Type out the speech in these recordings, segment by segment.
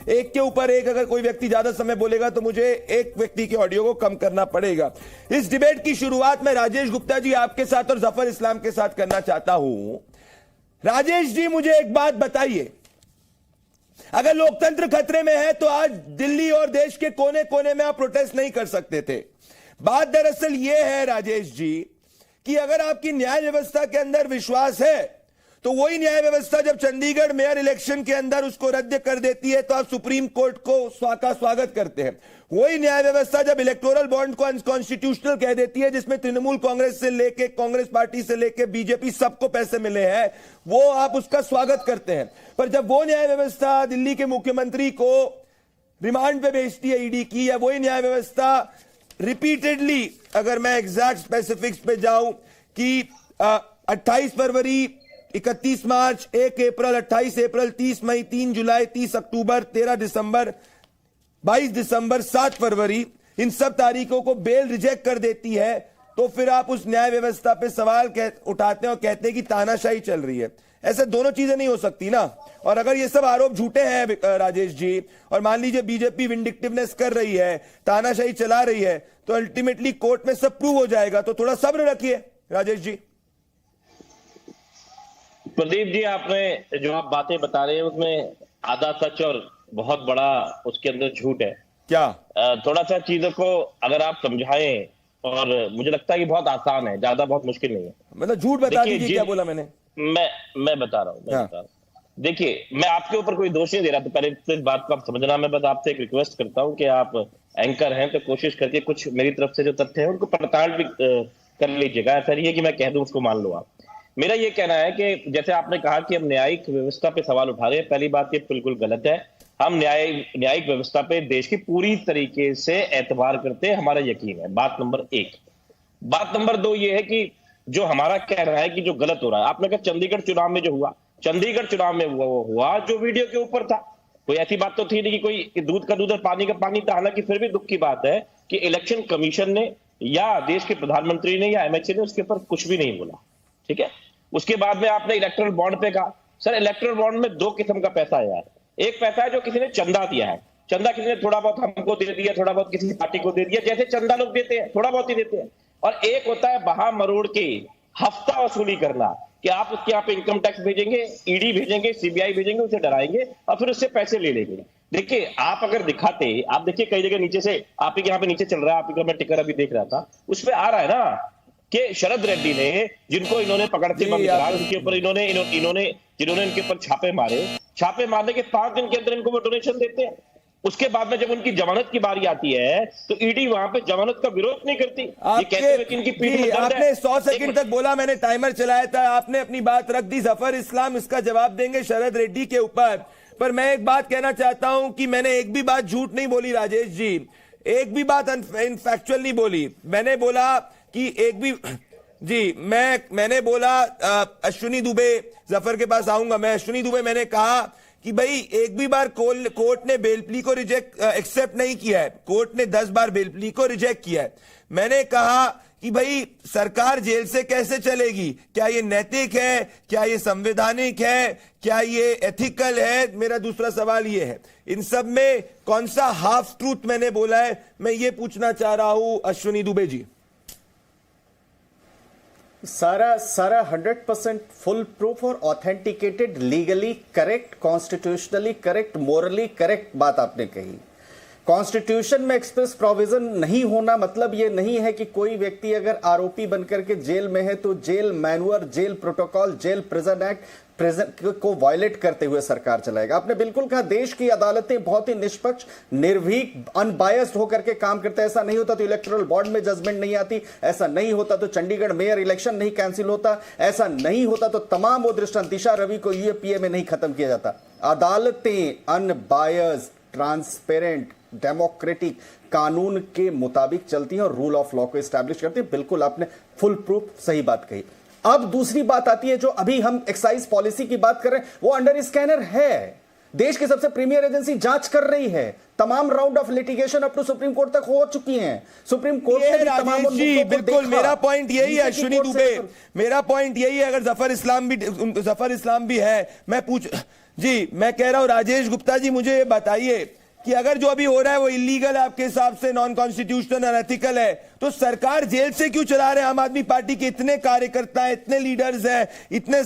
एक के ऊपर एक अगर कोई व्यक्ति ज्यादा समय बोलेगा तो मुझे एक व्यक्ति के ऑडियो को कम करना पड़ेगा। इस डिबेट की शुरुआत मैं राजेश गुप्ता जी आपके साथ और जफर इस्लाम के साथ करना चाहता हूं। राजेश जी, मुझे एक बात बताइए, अगर लोकतंत्र खतरे में है तो आज दिल्ली और देश के कोने कोने में आप प्रोटेस्ट नहीं कर सकते थे। बात दरअसल यह है राजेश जी कि अगर आपकी न्याय व्यवस्था के अंदर विश्वास है तो वही न्याय व्यवस्था जब चंडीगढ़ मेयर इलेक्शन के अंदर उसको रद्द कर देती है तो आप सुप्रीम कोर्ट को स्वागत करते हैं। वही न्याय व्यवस्था जब इलेक्टोरल बॉन्ड को अनकॉन्स्टिट्यूशनल कह देती है, जिसमें तृणमूल कांग्रेस से लेके कांग्रेस पार्टी से लेके बीजेपी सबको पैसे मिले हैं, वो आप उसका स्वागत करते हैं। पर जब वो न्याय व्यवस्था दिल्ली के मुख्यमंत्री को रिमांड पे भेजती है ईडी की, या वही न्याय व्यवस्था रिपीटेडली, अगर मैं एग्जैक्ट स्पेसिफिक्स पे जाऊं कि 28 फरवरी, 31 मार्च, 1 अप्रैल, 28 अप्रैल, 30 मई, 3 जुलाई, 30 अक्टूबर, 13 दिसंबर, 22 दिसंबर, 7 फरवरी, इन सब तारीखों को बेल रिजेक्ट कर देती है, तो फिर आप उस न्याय व्यवस्था पे सवाल उठाते हैं और कहते हैं कि तानाशाही चल रही है। ऐसे दोनों चीजें नहीं हो सकती ना। और अगर ये सब आरोप झूठे हैं राजेश जी, और मान लीजिए बीजेपी विंडिक्टिवनेस कर रही है, तानाशाही चला रही है, तो अल्टीमेटली कोर्ट में सब प्रूव हो जाएगा। तो थोड़ा सब्र रखिए राजेश जी। प्रदीप जी, आपने जो आप बातें बता रहे हैं उसमें आधा सच और बहुत बड़ा उसके अंदर झूठ है। क्या? थोड़ा सा चीजों को अगर आप समझाएं, और मुझे लगता है कि बहुत आसान है, ज्यादा बहुत मुश्किल नहीं है। मतलब झूठ बता दीजिए, क्या बोला मैंने? मैं बता रहा हूँ। देखिए, मैं आपके ऊपर कोई दोष नहीं दे रहा, तो पहले तो इस बात को आप समझना। मैं बस आपसे एक रिक्वेस्ट करता हूँ कि आप एंकर हैं तो कोशिश करके कुछ मेरी तरफ से जो तथ्य है उनको पड़ताल भी कर लीजिएगा। ऐसा नहीं है कि मैं कह दूं उसको मान लो आप। मेरा ये कहना है कि जैसे आपने कहा कि हम न्यायिक व्यवस्था पे सवाल उठा रहे हैं, पहली बात ये बिल्कुल गलत है। हम न्यायिक व्यवस्था पे देश की पूरी तरीके से एतबार करते हैं, हमारा यकीन है। बात नंबर 1। बात नंबर 2 ये है कि जो हमारा कहना है कि जो गलत हो रहा है, आपने कहा चंडीगढ़ चुनाव में जो हुआ, चंडीगढ़ चुनाव में हुआ जो वीडियो के ऊपर था, कोई ऐसी बात तो थी नहीं कि कोई दूध का दूध और पानी का पानी था। हालांकि फिर भी दुख की बात है कि इलेक्शन कमीशन ने या देश के प्रधानमंत्री ने या एमएचए ने उसके ऊपर कुछ भी नहीं बोला। ठीक है। उसके बाद में आपने इलेक्टोरल बॉन्ड पे कहा। सर, इलेक्टोरल बॉन्ड में 2 किस्म का पैसा है यार। एक पैसा है जो किसी ने चंदा दिया है, चंदा किसी ने थोड़ा बहुत हमको दे दिया, थोड़ा बहुत किसी पार्टी को दे दिया, जैसे चंदा लोग देते हैं, थोड़ा बहुत ही देते हैं। और एक होता है बहा मरोड़ के हफ्ता वसूली करना, कि आप उसके यहाँ पे इनकम टैक्स भेजेंगे, ईडी भेजेंगे, सीबीआई भेजेंगे, उसे डराएंगे और फिर उससे पैसे ले लेंगे। देखिए, आप अगर दिखाते, आप देखिए कई जगह नीचे से, आप ही के यहाँ पे नीचे चल रहा है, आप ही का मैं टिकर अभी देख रहा था, उस पर आ रहा है ना कि शरद रेड्डी ने, जिनको इन्होंने पकड़ के बंद करा, उनके ऊपर इन्होंने जिन्होंने इनके ऊपर छापे मारे, छापे मारने के 5 दिन के अंदर इनको वो डोनेशन देते हैं। उसके बाद में जब उनकी जमानत की बारी आती है तो ईडी वहां पे जमानत का विरोध नहीं करती। ये कहते हुए कि इनकी पीठ में दर्द है। आपने 100 सेकंड तक बोला, मैंने टाइमर चलाया था, आपने अपनी बात रख दी। जफर इस्लाम इसका जवाब देंगे शरद रेड्डी के ऊपर। पर मैं एक बात कहना चाहता हूं कि मैंने एक भी बात झूठ नहीं बोली राजेश जी, एक भी बात इनफैक्चुअल नहीं बोली। मैंने बोला कि एक भी जी, मैंने बोला अश्विनी दुबे, जफर के पास आऊंगा मैं। अश्विनी दुबे, मैंने कहा कि भाई एक भी बार कोर्ट ने बेल प्ली को एक्सेप्ट नहीं किया है, कोर्ट ने 10 बार बेल प्ली को रिजेक्ट किया है। मैंने कहा कि भाई सरकार जेल से कैसे चलेगी, क्या ये नैतिक है, क्या ये संवैधानिक है, क्या ये एथिकल है? मेरा दूसरा सवाल ये है, इन सब में कौन सा हाफ ट्रूथ मैंने बोला है, मैं ये पूछना चाह रहा हूं अश्विनी दुबे जी। सारा 100% फुल प्रूफ और authenticated, legally correct, constitutionally correct, morally correct बात आपने कही। कॉन्स्टिट्यूशन में एक्सप्रेस प्रोविजन नहीं होना मतलब यह नहीं है कि कोई व्यक्ति अगर आरोपी बनकर के जेल में है तो jail manual, jail protocol, jail prison act को वायलेट करते हुए सरकार चलाएगा। आपने बिल्कुल कहा, देश की अदालतें बहुत ही निष्पक्ष, निर्भीक, अनबायस्ड होकर के काम करते हैं। ऐसा नहीं होता तो इलेक्टोरल बॉन्ड में जजमेंट नहीं आती, ऐसा नहीं होता तो चंडीगढ़ मेयर इलेक्शन नहीं कैंसिल होता, ऐसा नहीं होता तो तमाम वो दृष्टांत दिशा रवि को यूएपीए में नहीं खत्म किया जाता। अदालतें अनबायस्ड, ट्रांसपेरेंट, डेमोक्रेटिक, कानून के मुताबिक चलती हैं और रूल ऑफ लॉ को एस्टैब्लिश करती हैं। बिल्कुल आपने फुल प्रूफ सही बात कही। अब दूसरी बात आती है, जो अभी हम एक्साइज पॉलिसी की बात कर रहे हैं, वो अंडर स्कैनर है। देश की सबसे प्रीमियर एजेंसी जांच कर रही है। तमाम round of litigation up to supreme court तक हो चुकी हैं। सुप्रीम कोर्ट ने तमाम बिल्कुल, मेरा पॉइंट यही है अश्विनी दुबे, मेरा पॉइंट यही है। अगर जफर इस्लाम भी है, मैं जी मैं कह रहा हूं राजेश गुप्ता जी, मुझे ये बताइए कि अगर जो अभी हो रहा है वो इलीगल है आपके हिसाब से, नॉन कॉन्स्टिट्यूशनल, अनएथिकल है, तो सरकार जेल से क्यों चला रहे हैं? आम आदमी पार्टी के इतने कार्यकर्ता हैं, इतने लीडर्स हैं, इतने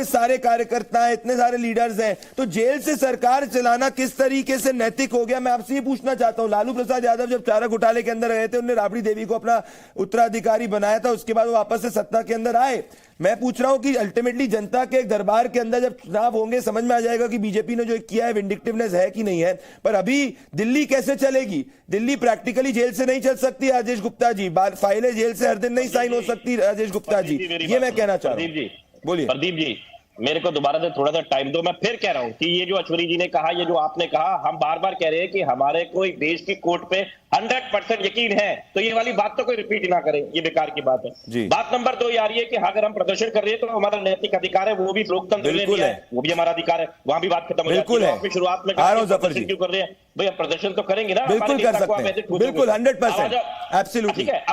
सारे कार्यकर्ता हैं, इतने सारे लीडर्स हैं, तो जेल से सरकार चलाना किस तरीके से नैतिक हो गया? मैं आपसे ये पूछना चाहता हूं। लालू प्रसाद यादव जब चारा घोटाले के अंदर गए थे, उन्होंने राबड़ी देवी को अपना उत्तराधिकारी बनाया था, उसके बाद वो वापस से सत्ता के अंदर आए। मैं पूछ रहा हूं कि अल्टीमेटली जनता के एक दरबार के अंदर जब चुनाव होंगे समझ में आ जाएगा कि बीजेपी ने जो किया है विंडिक्टिवनेस है कि नहीं है। पर अभी दिल्ली कैसे चलेगी? दिल्ली प्रैक्टिकली जेल से नहीं चल सकती राजेश गुप्ता जी, फाइलें जेल से हर दिन नहीं साइन हो सकती राजेश गुप्ता जी, ये मैं कहना चाह रहा हूं। बोलिए प्रदीप जी, मेरे को दोबारा से थोड़ा सा टाइम दो। मैं फिर कह रहा हूं कि ये जो अश्वनी जी ने कहा, ये जो आपने कहा, हम बार बार कह रहे हैं कि हमारे को एक देश की कोर्ट पे 100% यकीन है, तो ये वाली बात तो कोई रिपीट ना करें, ये बेकार की बात है। बात नंबर 2 आ रही है कि अगर हम प्रदर्शन कर रहे हैं तो हमारा नैतिक अधिकार है, वो भी लोकतंत्र में है, वो भी हमारा अधिकार है, वहां भी बात खत्म हो जाती है। शुरुआत में प्रदर्शन क्यों कर रहे हैं भाई? हम प्रदर्शन तो करेंगे ना, बिल्कुल कर सकते हैं, बिल्कुल 100% एब्सोल्युटली। ठीक है,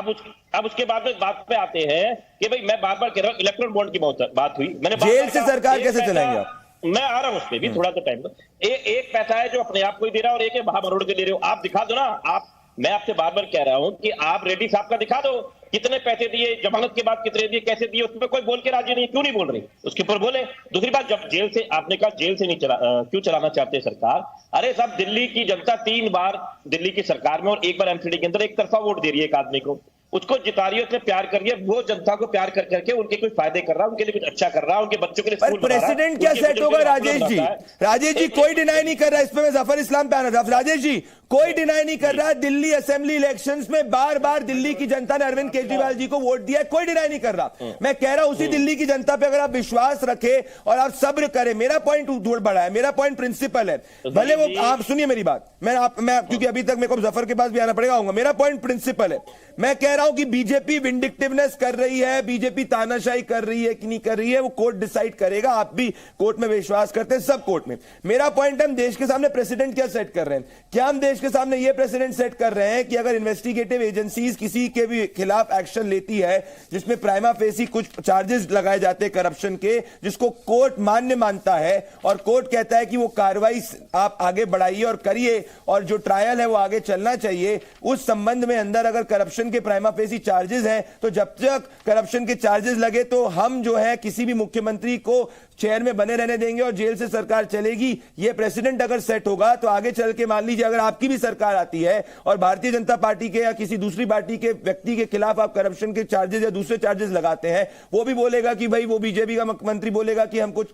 अब उसके बाद में बात पे आते हैं कि भाई मैं बार बार कह रहा हूं इलेक्ट्रल बॉन्ड की बात हुई, मैंने जेल से सरकार कैसे चलाएंगे आप? मैं आ रहा हूं उस पर भी, थोड़ा सा टाइम दो। एक पैसा है जो अपने आप को ही दे रहा है और एक है महामरोड़ के दे रहे हो, आप दिखा दो ना। आप, मैं आपसे बार बार कह रहा हूं कि आप रेड्डी साहब का दिखा दो, कितने पैसे दिए, जमानत के बाद कितने दिए, कैसे दिए, उसमें कोई बोल के राजी नहीं, क्यों नहीं बोल रही? उसके ऊपर बोले। दूसरी बात, जब जेल से, आपने कहा जेल से नहीं क्यों चलाना चाहते सरकार? अरे साहब, दिल्ली की जनता 3 बार दिल्ली की सरकार में और 1 बार एमसीडी के अंदर एक तरफा वोट दे रही है एक आदमी को, उसको जिता रही है, उसने प्यार कर रही है, वो जनता को प्यार कर करके उनके कुछ फायदे कर रहा है, उनके लिए कुछ अच्छा कर रहा है, उनके बच्चों के लिए स्कूल बना रहा है। प्रेसिडेंट क्या सेट होगा राजेश जी? राजेश जी कोई डिनाई नहीं कर रहा, इस पे मैं जफर इस्लाम पे आना था। राजेश जी कोई डिनाई नहीं कर रहा, दिल्ली असेंबली इलेक्शंस में बार बार दिल्ली की जनता ने अरविंद केजरीवाल जी को वोट दिया, कोई डिनाई नहीं कर रहा। मैं कह रहा हूं उसी दिल्ली की जनता पे अगर आप विश्वास रखे और आप सब्र करें, मेरा पॉइंट थोड़ा बड़ा है, मेरा पॉइंट प्रिंसिपल है, भले वो, आप सुनिए मेरी बात, मैं क्योंकि अभी तक मेरे को जफर के पास भी आना पड़ेगा, आऊंगा। मेरा पॉइंट प्रिंसिपल है, मैं कह रहा हूं कि बीजेपी विंडिक्टिवनेस कर रही है, बीजेपी तानाशाही कर रही है कि नहीं कर रही है, वो कोर्ट डिसाइड करेगा। आप भी कोर्ट में विश्वास करते हैं, सब कोर्ट में। मेरा पॉइंट है, हम देश के सामने प्रेसिडेंट क्या सेट कर रहे हैं? क्या हम देश के सामने ये प्रेसिडेंट सेट कर रहे हैं कि अगर इन्वेस्टिगेटिव एजेंसीज किसी के भी खिलाफ एक्शन लेती है जिसमें प्राइमा फेसी कुछ चार्जेस लगाए जाते हैं करप्शन के, जिसको कोर्ट मान्य मानता है और कोर्ट कहता है कि वो कार्रवाई आप आगे बढ़ाइए और करिए और जो ट्रायल है वो आगे चलना चाहिए, उस संबंध में अंदर अगर करप्शन के प्राइमा फेसी चार्जेस हैं, तो जब तक करप्शन के चार्जेस लगे तो हम जो है किसी भी मुख्यमंत्री को चेयर में बने रहने देंगे और जेल से सरकार चलेगी। ये प्रेसिडेंट अगर सेट होगा तो आगे चल के मान लीजिए अगर आपकी भी सरकार आती है और भारतीय जनता पार्टी के या किसी दूसरी पार्टी के व्यक्ति के खिलाफ आप करप्शन के चार्जेस या दूसरे चार्जेस लगाते हैं, वो भी बोलेगा कि भाई, वो बीजेपी का मुख्यमंत्री बोलेगा कि हमको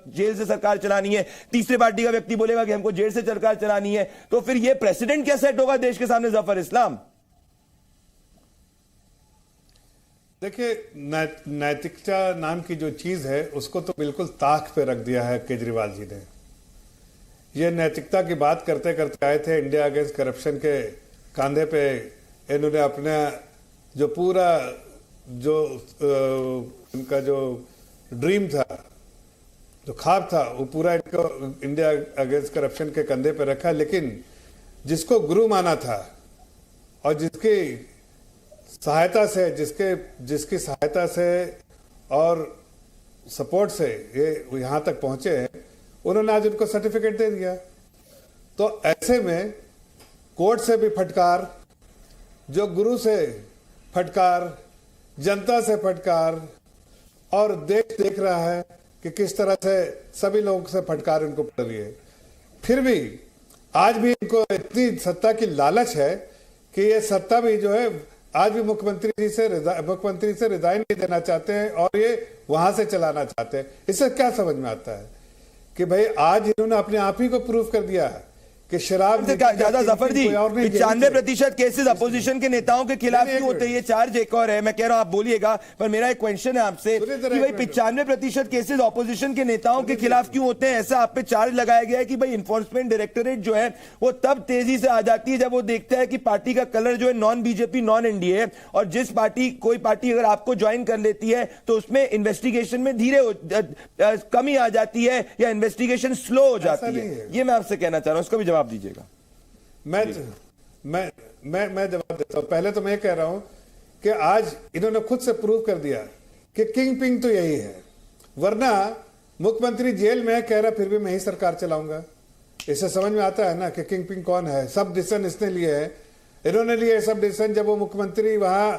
जेल से सरकार चलानी है, तीसरे पार्टी का व्यक्ति बोलेगा कि हमको जेल से सरकार चलानी है, तो फिर ये प्रेसिडेंट क्या सेट होगा देश के सामने जफर इस्लाम? देखिए, नैतिकता नाम की जो चीज है उसको तो बिल्कुल ताक पे रख दिया है केजरीवाल जी ने। ये नैतिकता की बात करते करते आए थे, इंडिया अगेंस्ट करप्शन के कांधे पे इन्होंने अपना जो पूरा जो इनका जो ड्रीम था, जो ख्वाब था, वो पूरा इनको इंडिया अगेंस्ट करप्शन के कंधे पे रखा। लेकिन जिसको गुरु माना था और जिसकी सहायता से, जिसकी सहायता से और सपोर्ट से ये यहाँ तक पहुंचे हैं, उन्होंने आज उनको सर्टिफिकेट दे दिया। तो ऐसे में कोर्ट से भी फटकार, जो गुरु से फटकार, जनता से फटकार, और देश देख रहा है कि किस तरह से सभी लोगों से फटकार उनको पड़ रही है। फिर भी आज भी इनको इतनी सत्ता की लालच है कि ये सत्ता भी जो है आज भी मुख्यमंत्री से रिजाइन नहीं देना चाहते हैं और ये वहां से चलाना चाहते हैं। इससे क्या समझ में आता है कि भाई आज इन्होंने अपने आप ही को प्रूव कर दिया है कि शराब ज्यादा जफर जी 95% केसेस अपोजिशन के नेताओं के खिलाफ क्यों होते हैं? ये चार्ज एक और है, मैं कह रहा हूं आप बोलिएगा, पर मेरा एक क्वेश्चन है आपसे कि भाई 95% केसेस अपोजिशन के नेताओं के खिलाफ क्यों होते हैं? ऐसा आप पे चार्ज लगाया गया है कि भाई इन्फोर्समेंट डायरेक्टोरेट जो है वो तब तेजी से आ जाती है जब वो देखता है कि पार्टी का कलर जो है नॉन बीजेपी नॉन एनडीए है, और जिस पार्टी, कोई पार्टी अगर आपको ज्वाइन कर लेती है तो उसमें इन्वेस्टिगेशन में कमी आ जाती है या इन्वेस्टिगेशन स्लो हो जाती है। ये मैं आपसे कहना चाह रहा हूं, उसका भी जवाब दीजिएगा। मैं जवाब देता हूं। पहले तो मैं कह रहा हूं कि आज इन्होंने खुद से प्रूव कर दिया कि किंग पिंग तो यही है, वरना मुख्यमंत्री जेल में है, कह रहा फिर भी मैं ही सरकार चलाऊंगा। इससे समझ में आता है ना कि किंग पिंग कौन है। सब डिसीजन इसने लिए है, इन्होंने लिए सब डिसीजन। जब वो मुख्यमंत्री वहां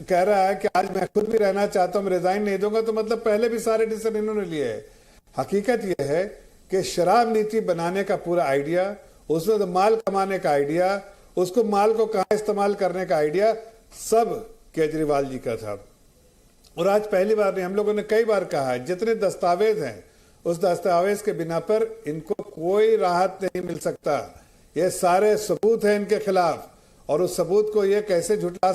कह रहा है कि आज मैं खुद भी रहना चाहता हूं, मैं रिजाइन नहीं दूंगा, तो मतलब पहले भी सारे डिसीजन इन्होंने लिए है। हकीकत यह है कि शराब नीति बनाने का पूरा आइडिया, उसमें तो माल कमाने का आइडिया, उसको माल को कहां इस्तेमाल करने का आइडिया सब केजरीवाल जी का था। और आज पहली बार नहीं, हम लोगों ने कई बार कहा है, जितने दस्तावेज हैं उस दस्तावेज के बिना पर इनको कोई राहत नहीं मिल सकता। ये सारे सबूत हैं इनके खिलाफ, और उस सबूत को ये कैसे झुटला